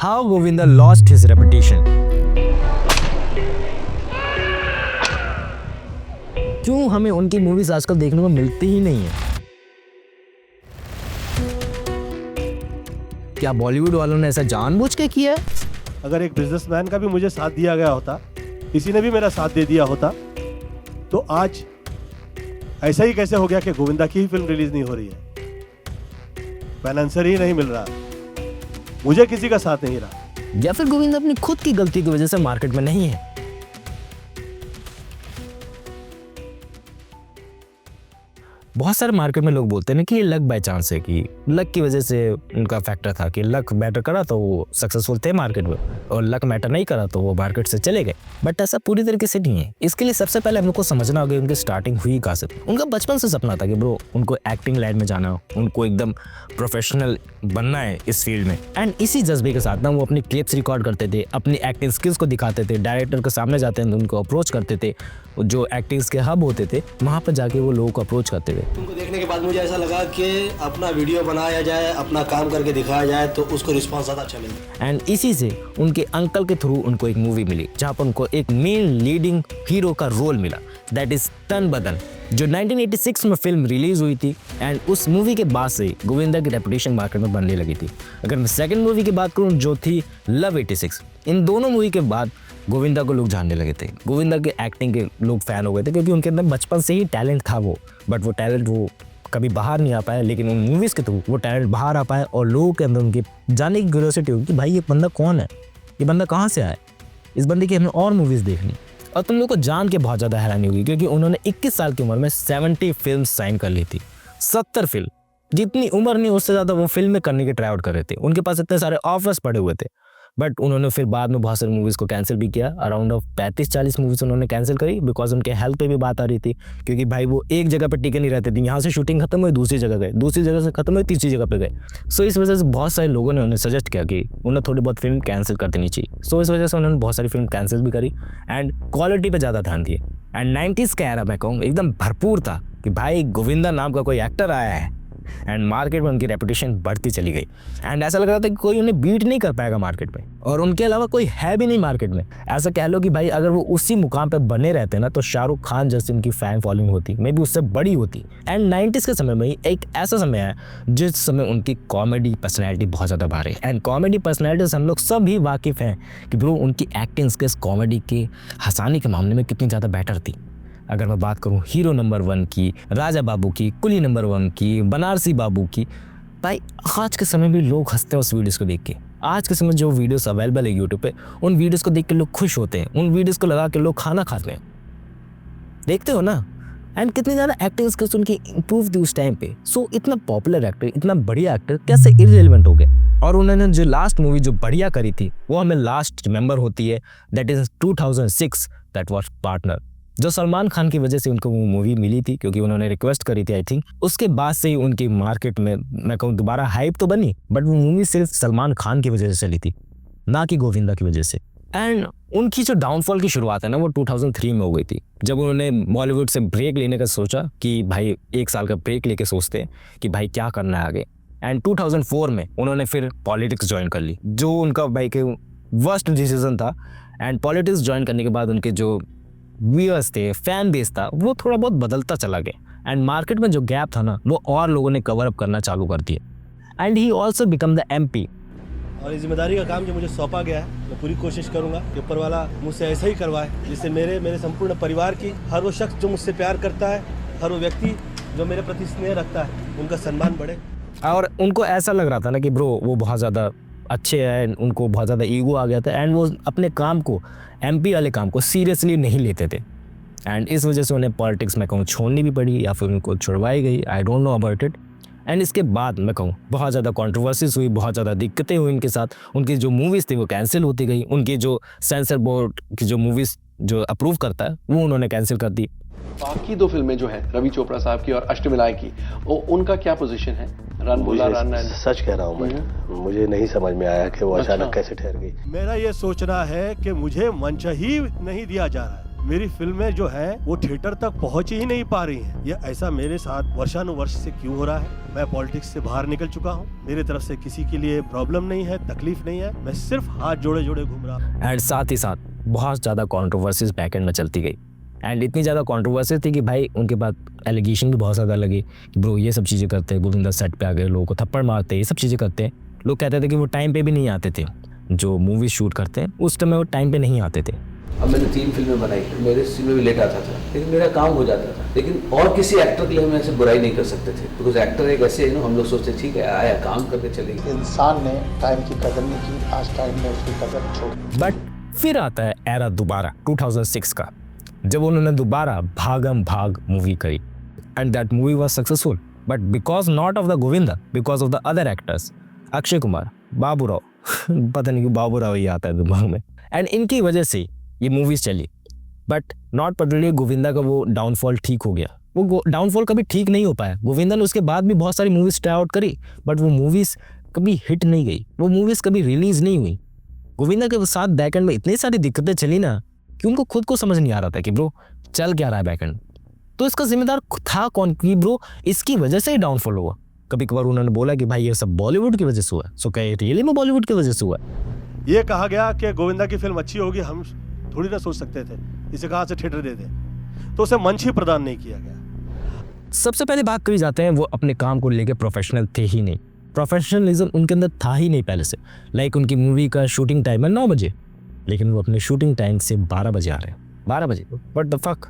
How Govinda lost his reputation. क्यों हमें उनकी मूवीज आजकल देखने को मिलती ही नहीं है? क्या बॉलीवुड वालों ने ऐसा जानबूझ के किया है? अगर एक बिजनेसमैन का भी मुझे साथ दिया गया होता, किसी ने भी मेरा साथ दे दिया होता, तो आज ऐसा ही कैसे हो गया कि गोविंदा की ही फिल्म रिलीज नहीं हो रही है, फाइनेंसर ही नहीं मिल रहा, मुझे किसी का साथ नहीं रहा। या फिर गोविंदा अपनी खुद की गलती की वजह से मार्केट में नहीं है? बहुत सारे मार्केट में लोग बोलते हैं ना कि ये लक बाय चांस है, कि लक की वजह से उनका फैक्टर था, कि लक मैटर करा तो वो सक्सेसफुल थे मार्केट में, और लक मैटर नहीं करा तो वो मार्केट से चले गए। बट ऐसा पूरी तरीके से नहीं है। इसके लिए सबसे पहले हम लोग को समझना होगा उनकी स्टार्टिंग हुई कहाँ से। उनका बचपन से सपना था कि ब्रो उनको एक्टिंग लाइन में जाना हो, उनको एकदम प्रोफेशनल बनना है इस फील्ड में। एंड इसी जज्बे के साथ ना वो अपनी क्लिप्स रिकॉर्ड करते थे, अपनी एक्टिंग स्किल्स को दिखाते थे, डायरेक्टर के सामने जाते थे, उनको अप्रोच करते थे, जो एक्टिंग्स के हब होते थे वहाँ पर जाके वो लोगों को अप्रोच करते थे। तुमको देखने के बाद मुझे ऐसा लगा कि अपना वीडियो बनाया जाए, अपना काम करके दिखाया जाए तो उसको रिस्पॉन्स ज़्यादा अच्छा मिलेगा। एंड इसी से उनके अंकल के थ्रू उनको एक मूवी मिली जहाँ पर उनको एक मेन लीडिंग हीरो का रोल मिला, दैट इज तन बदन, जो 1986 में फिल्म रिलीज हुई थी। एंड उस मूवी के बाद से गोविंदा की रेपुटेशन मार्केट में बनने लगी थी। अगर मैं सेकंड मूवी की बात करूँ जो थी लव 86, इन दोनों मूवी के बाद गोविंदा को लोग जानने लगे थे, गोविंदा के एक्टिंग के लोग फैन हो गए थे, क्योंकि उनके अंदर बचपन से ही टैलेंट था बट वो टैलेंट वो कभी बाहर नहीं आ पाया। लेकिन उन मूवीज़ के थ्रू वो टैलेंट बाहर आ पाया और लोगों के अंदर उनकी जानने की क्यूरियोसिटी होगी कि भाई ये बंदा कौन है, ये बंदा कहाँ से आया, इस बंदे की हमें और मूवीज़ देखनी। और तुम लोग को जान के बहुत ज़्यादा हैरानी होगी क्योंकि उन्होंने 21 साल की उम्र में 70 फिल्म साइन कर ली थी। 70 फिल्म, जितनी उम्र नहीं उससे ज़्यादा वो फिल्में करने के ट्राई आउट कर रहे थे। उनके पास इतने सारे ऑफर्स पड़े हुए थे, बट उन्होंने फिर बाद में बहुत सारी मूवीज़ को कैंसिल भी किया। अराउंड ऑफ 35-40 मूवीज़ उन्होंने कैंसिल करी बिकॉज उनके हेल्थ पे भी बात आ रही थी, क्योंकि भाई वो एक जगह पे टिके नहीं रहते थे। यहाँ से शूटिंग खत्म हुई दूसरी जगह गए, दूसरी जगह से खत्म हुई तीसरी जगह पे गए। सो इस वजह से बहुत सारे लोगों ने उन्हें सजेस्ट किया कि उन्हें थोड़ी बहुत फिल्म कैंसिल कर देनी चाहिए। सो इस वजह से उन्होंने बहुत सारी फिल्म कैंसिल भी करी एंड क्वालिटी पर ज़्यादा ध्यान दिए। एंड 90s का एरा मैं कहूँ एकदम भरपूर था कि भाई गोविंदा नाम का कोई एक्टर आया है एंड मार्केट में उनकी रेपुटेशन बढ़ती चली गई। एंड ऐसा लग रहा था कि कोई उन्हें बीट नहीं कर पाएगा मार्केट में, और उनके अलावा कोई है भी नहीं मार्केट में। ऐसा कह लो कि भाई अगर वो उसी मुकाम पे बने रहते ना तो शाहरुख खान जैसी उनकी फैन फॉलोइंग होती, मे भी उससे बड़ी होती। एंड 90s के समय में एक ऐसा समय है जिस समय उनकी कॉमेडी पर्सनैलिटी बहुत ज़्यादा बाहर है। एंड कॉमेडी पर्सनैलिटी से हम लोग सब भी वाकिफ़ हैं कि ब्रो उनकी एक्टिंग स्किल्स कॉमेडी के हंसाने के मामले में कितनी ज़्यादा बेटर थी। अगर मैं बात करूं हीरो नंबर 1 की, राजा बाबू की, कुली नंबर 1 की, बनारसी बाबू की, भाई आज के समय भी लोग हंसते हैं उस वीडियोस को देख के। आज के समय जो वीडियोस अवेलेबल है यूट्यूब पे, उन वीडियोस को देख के लोग खुश होते हैं, उन वीडियोस को लगा के लोग खाना खाते हैं, देखते हो ना। एंड कितनी ज़्यादा एक्टिंग स्किल्स उनकी इंप्रूव थी उस टाइम पे। सो इतना पॉपुलर एक्टर, इतना बढ़िया एक्टर कैसे इररिलेवेंट हो गए। और उन्होंने जो लास्ट मूवी जो बढ़िया करी थी वो हमें लास्ट रिमेंबर होती है, that is 2006, that was partner, जो सलमान खान की वजह से उनको वो मूवी मिली थी क्योंकि उन्होंने रिक्वेस्ट करी थी आई थिंक। उसके बाद से ही उनकी मार्केट में मैं कहूँ दोबारा हाइप तो बनी, बट वो मूवी सिर्फ सलमान खान की वजह से चली थी, ना कि गोविंदा की वजह से। एंड उनकी जो डाउनफॉल की शुरुआत है ना वो 2003 में हो गई थी, जब उन्होंने बॉलीवुड से ब्रेक लेने का सोचा कि भाई 1 साल का ब्रेक लेके सोचते हैं कि भाई क्या करना है आगे। एंड 2004 में उन्होंने फिर पॉलिटिक्स ज्वाइन कर ली, जो उनका भाई के वर्स्ट डिसीजन था। एंड पॉलिटिक्स ज्वाइन करने के बाद उनके जो व्यूअर्स थे, फैन बेस था, वो थोड़ा बहुत बदलता चला गया। एंड मार्केट में जो गैप था ना वो और लोगों ने कवर अप करना चालू कर दिया। And he also become the MP। और इस जिम्मेदारी का काम जो मुझे सौंपा गया है, मैं पूरी कोशिश करूंगा कि ऊपर वाला मुझसे ऐसा ही करवाए जिससे मेरे संपूर्ण परिवार की, हर वो शख्स जो मुझसे प्यार करता है, हर वो व्यक्ति जो मेरे प्रति स्नेह रखता है, उनका सम्मान बढ़े। और उनको ऐसा लग रहा था ना कि ब्रो वो बहुत ज़्यादा अच्छे हैं, उनको बहुत ज़्यादा ईगो आ गया था एंड वो अपने काम को, MP वाले काम को सीरियसली नहीं लेते थे। एंड इस वजह से उन्हें पॉलिटिक्स में कहूँ छोड़नी भी पड़ी या फिर उनको छुड़वाई गई, I don't know about it. And इसके बाद मैं कहूँ बहुत ज़्यादा कंट्रोवर्सीज हुई, बहुत ज़्यादा दिक्कतें हुई इनके साथ। उनकी जो मूवीज़ थी वो कैंसिल होती गई, उनकी जो सेंसर बोर्ड की जो मूवीज़ जो अप्रूव करता है वो उन्होंने कैंसिल कर दी। बाकी 2 फिल्में जो हैं रवि चोपड़ा साहब की और अष्टमिलाय की, उनका क्या पोजीशन है? रन बोला रन है। सच कह रहा हूँ मैं, मुझे नहीं समझ में आया कि वो अचानक कैसे ठहर गई। मेरा ये सोचना है कि मुझे मंच ही नहीं दिया जा रहा है। मेरी फिल्में जो है वो थिएटर तक पहुंच ही नहीं पा रही हैं। ये ऐसा मेरे साथ वर्षानुवर्ष से क्यों हो रहा है? मैं पॉलिटिक्स से बाहर निकल चुका हूँ, मेरी तरफ से किसी के लिए प्रॉब्लम नहीं है, तकलीफ नहीं है, मैं सिर्फ हाथ जोड़े जोड़े घूम रहा हूँ। एंड साथ ही साथ बहुत ज़्यादा कॉन्ट्रोवर्सीज बैकएंड में चलती गई एंड इतनी ज़्यादा कॉन्ट्रोवर्सी थी कि भाई उनके बाद एलिगेशन भी बहुत ज़्यादा लगे कि ब्रो ये सब चीज़ें करते हैं, गोविंदा सेट पे आ गए, लोगों को थप्पड़ मारते हैं, ये सब चीज़ें करते हैं। लोग कहते थे कि वो टाइम पे भी नहीं आते थे, जो मूवी शूट करते हैं उस टाइम वो टाइम पे नहीं आते थे। अब मैंने 3 फिल्में बनाई, मेरे सीन में भी लेट आता था, लेकिन मेरा काम हो जाता था। लेकिन और किसी एक्टर के लिए हम ऐसे बुराई नहीं कर सकते थे, बिकॉज एक्टर एक ऐसे है ना, हम लोग सोचते ठीक है आया काम करके चले गए। इंसान ने टाइम की कदर नहीं की, आज टाइम ने उसकी कदर छोड़ दी। बट फिर आता है एरा दोबारा 2006 का, जब उन्होंने दोबारा भागम भाग मूवी करी and that movie was successful, but because not of the Govinda, because of the other actors, Akshay Kumar, Babu Rao पता नहीं क्यों बाबू राव ही आता है दिमाग में, एंड इनकी वजह से ये मूवीज चली। बट नॉट पर्टिकुलरली गोविंदा का वो डाउनफॉल ठीक हो गया, वो डाउनफॉल कभी ठीक नहीं हो पाया। गोविंदा ने उसके बाद भी बहुत सारी मूवीज ट्राई आउट करी, बट वो मूवीज कभी हिट नहीं गई, वो मूवीज कभी रिलीज नहीं हुई। गोविंदा के साथ बैकएंड में इतनी सारी दिक्कतें चली ना कि उनको खुद को समझ नहीं आ रहा था कि ब्रो चल क्या रहा है बैकएंड। तो इसका जिम्मेदार था कौन कि ब्रो इसकी वजह से ही डाउनफॉल हुआ। कभी कभार उन्होंने बोला कि भाई ये सब बॉलीवुड की वजह से हुआ है, सो क्या रियली में बॉलीवुड की वजह से हुआ है? ये कहा गया कि गोविंदा की फिल्म अच्छी होगी, हम थोड़ी ना सोच सकते थे इसे कहाँ से थिएटर दे दें, तो उसे मंच ही प्रदान नहीं किया गया। सबसे पहले बात करी जाते हैं वो अपने काम को लेकर प्रोफेशनल थे ही नहीं, प्रोफेशनलिज्म उनके अंदर था ही नहीं पहले से। लाइक उनकी मूवी का शूटिंग टाइम है 9 बजे, लेकिन वो अपने शूटिंग टाइम से 12 बजे आ रहे हैं। 12 बजे, what the fuck,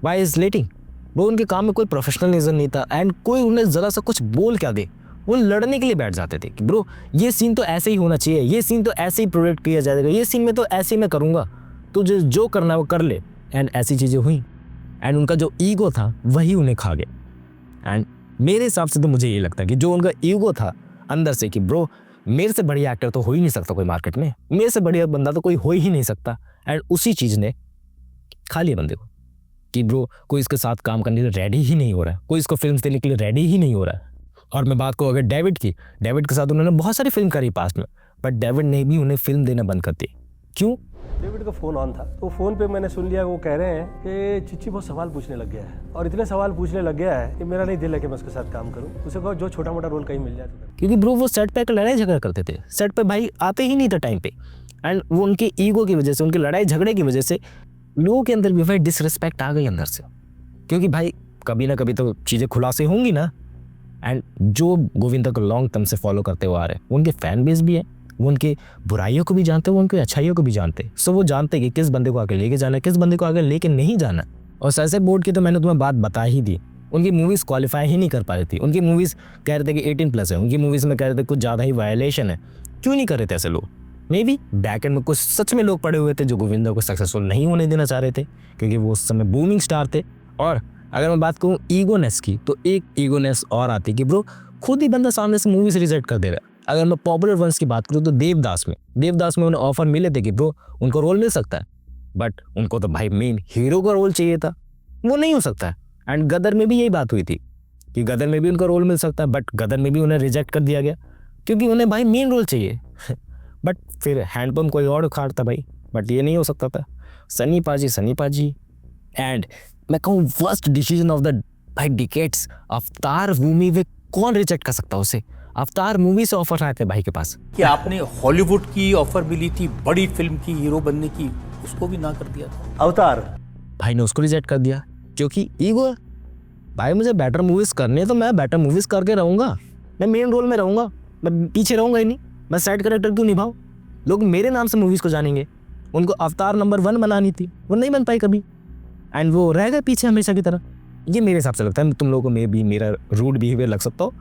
why is letting? वो उनके काम में कोई प्रोफेशनलिज्म नहीं था एंड कोई उन्हें ज़रा सा कुछ बोल क्या दे वो लड़ने के लिए बैठ जाते थे कि ब्रो ये सीन तो ऐसे ही होना चाहिए, ये सीन तो ऐसे ही प्रोजेक्ट किया जाएगा, ये सीन में तो ऐसे ही मैं करूँगा, तुझे जो करना है वो कर ले। एंड ऐसी चीज़ें हुई एंड उनका जो ईगो था वही उन्हें खा गया। एंड मेरे हिसाब से तो मुझे ये लगता है कि जो उनका ईगो था अंदर से कि ब्रो मेरे से बढ़िया एक्टर तो हो ही नहीं सकता कोई मार्केट में, मेरे से बढ़िया बंदा तो कोई हो ही नहीं सकता, एंड उसी चीज़ ने खा लिया बंदे को कि ब्रो कोई इसके साथ काम करने के लिए रेडी ही नहीं हो रहा है, कोई इसको फिल्म देने के लिए रेडी ही नहीं हो रहा है। और मैं बात करूँ अगर डेविड की, डेविड के साथ उन्होंने बहुत सारी फिल्म करी पास्ट में, बट डेविड ने भी उन्हें फिल्म देना बंद कर दी। क्यों? डेविड का फ़ोन ऑन था, तो फ़ोन पे मैंने सुन लिया वो कह रहे हैं कि चिच्ची बहुत सवाल पूछने लग गया है, और इतने सवाल पूछने लग गया है कि मेरा नहीं दिल है कि मैं उसके साथ काम करूं। उसे कहो जो छोटा मोटा रोल कहीं मिल जाए तो कर। क्योंकि ब्रो वो सेट पे लड़ाई झगड़ा करते थे, सेट पे भाई आते ही नहीं था टाइम पे, एंड वो उनके ईगो की वजह से, उनकी लड़ाई झगड़े की वजह से लोगों के अंदर भी भाई डिसरिस्पेक्ट आ गई अंदर से, क्योंकि भाई कभी ना कभी तो चीज़ें खुलासे होंगी ना। एंड जो गोविंदा को लॉन्ग टर्म से फॉलो करते हुए आ रहे हैं, उनके फैन बेस भी है, वो उनके बुराइयों को भी जानते हैं, वो उनकी अच्छाइयों को भी जानते हैं। सो वो जानते हैं कि किस बंदे को आगे लेके जाना है, किस बंदे को आगे लेके नहीं जाना। और सेंसर बोर्ड की तो मैंने तुम्हें बात बता ही दी, उनकी मूवीज़ क्वालिफाई ही नहीं कर पा रही थी। उनकी मूवीज़ कह रहे थे कि 18+ है, उनकी मूवीज़ में कह रहे थे कुछ ज़्यादा ही वायलेशन है। क्यों नहीं कर रहे थे ऐसे लोग? मे बी बैक एंड में कुछ सच में लोग पड़े हुए थे जो गोविंदा को सक्सेसफुल नहीं होने देना चाह रहे थे, क्योंकि वो उस समय बूमिंग स्टार थे। और अगर मैं बात करूँ ईगोनेस की, तो एक ईगोनेस और आती कि ब्रो खुद ही बंदा सामने से मूवी से रिजेक्ट कर दे रहा है। अगर मैं पॉपुलर वंस की बात करूँ तो देवदास में उन्हें ऑफर मिले थे कि ब्रो उनको रोल मिल सकता है, बट उनको तो भाई मेन हीरो का रोल चाहिए था, वो नहीं हो सकता है। एंड गदर में भी यही बात हुई थी कि गदर में भी उनका रोल मिल सकता है, बट गदर में भी उन्हें रिजेक्ट कर दिया गया क्योंकि उन्हें भाई मेन रोल चाहिए। बट फिर हैंडपम्प कोई और उखाड़ता भाई, बट ये नहीं हो सकता था। सनी पाजी एंड मैं कहूँ वर्स्ट डिसीजन ऑफ द भाई डिकेट्स, अवतार मूवी में कौन रिजेक्ट कर सकता उसे? अवतार मूवी से ऑफर आए थे भाई के पास कि आपने हॉलीवुड की ऑफर मिली थी बड़ी फिल्म की हीरो बनने की, उसको भी ना कर दिया था। अवतार भाई ने उसको रिजेक्ट कर दिया क्योंकि ईगो है। भाई मुझे बेटर मूवीज़ करनी है तो मैं बेटर मूवीज़ करके रहूँगा, मैं मेन रोल में रहूँगा, मैं पीछे रहूँगा ही नहीं, मैं साइड कैरेक्टर क्यों निभाऊँ? लोग मेरे नाम से मूवीज़ को जानेंगे। उनको अवतार नंबर 1 बनानी थी, वो नहीं बन पाई कभी, एंड वो रह गए पीछे हमेशा की तरह। ये मेरे हिसाब से लगता है, तुम लोगों को मे भी मेरा रूड बिहेवियर लग सकता हो,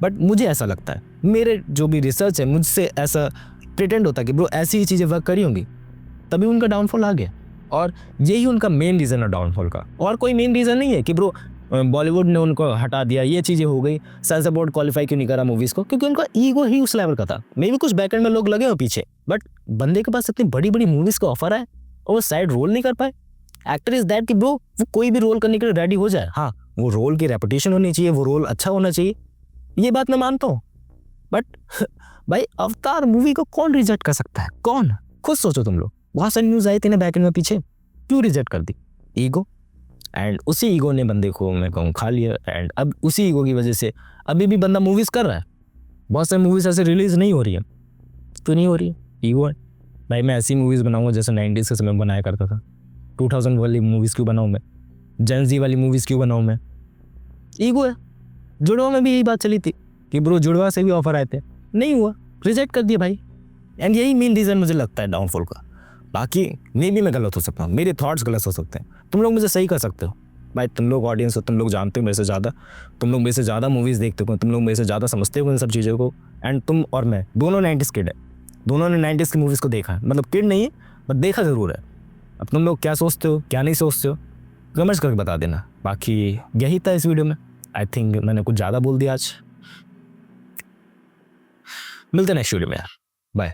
बट मुझे ऐसा लगता है, मेरे जो भी रिसर्च है मुझसे ऐसा प्रिटेंड होता है कि ब्रो ऐसी ही चीज़ें वर्क करी होंगी तभी उनका डाउनफॉल आ गया, और यही उनका मेन रीज़न है डाउनफॉल का। और कोई मेन रीज़न नहीं है कि ब्रो बॉलीवुड ने उनको हटा दिया, ये चीज़ें हो गई, सेंसर बोर्ड क्वालिफाई क्यों नहीं करा मूवीज़ को, क्योंकि उनका ईगो ही उस लेवल का था। मे भी कुछ बैकएंड में लोग लगे हो पीछे, बट बंदे के पास इतनी बड़ी बड़ी मूवीज़ का ऑफर आए और वो साइड रोल नहीं कर पाए। एक्टर इज दैट कि ब्रो वो कोई भी रोल करने के लिए रेडी हो जाए, हाँ वो रोल की रेपुटेशन होनी चाहिए, वो रोल अच्छा होना चाहिए, ये बात मैं मानता हूँ। बट भाई अवतार मूवी को कौन रिजेक्ट कर सकता है? कौन? खुद सोचो तुम लोग। बहुत सारी न्यूज़ आई थी ना बैकएंड में पीछे क्यों रिजेक्ट कर दी? ईगो। एंड उसी ईगो ने बंदे को मैं कहूँ खा लिया। एंड अब उसी ईगो की वजह से अभी भी बंदा मूवीज़ कर रहा है। बहुत सारी मूवीज़ ऐसे रिलीज़ नहीं हो रही है, तो नहीं हो रही है, ईगो है। भाई मैं ऐसी मूवीज़ बनाऊंगा जैसे 90s के समय में बनाया करता था। 2000 वाली मूवीज़ क्यों बनाऊँ मैं? जेन ज़ी वाली मूवीज़ क्यों बनाऊँ मैं? ईगो है। जुड़वा में भी यही बात चली थी कि ब्रो जुड़वा से भी ऑफर आए थे, नहीं हुआ, रिजेक्ट कर दिया भाई। एंड यही मेन रीज़न मुझे लगता है डाउनफॉल का। बाकी मे भी मैं गलत हो सकता हूँ, मेरे थॉट्स गलत हो सकते हैं, तुम लोग मुझे सही कर सकते हो भाई। तुम लोग ऑडियंस हो, तुम लोग जानते हो मेरे से ज़्यादा, तुम लोग मेरे से ज़्यादा मूवीज़ देखते हो, तुम लोग मेरे से ज़्यादा समझते हो इन सब चीज़ों को। एंड तुम और मैं दोनों 90s किड है, दोनों ने 90s की मूवीज़ को देखा है, मतलब किड नहीं है बट देखा ज़रूर है। अब तुम लोग क्या सोचते हो क्या नहीं सोचते हो कमेंट्स करके बता देना। बाकी यही था इस वीडियो में। आई थिंक मैंने कुछ ज़्यादा बोल दिया आज। मिलते हैं नेक्स्ट वीडियो में यार, बाय।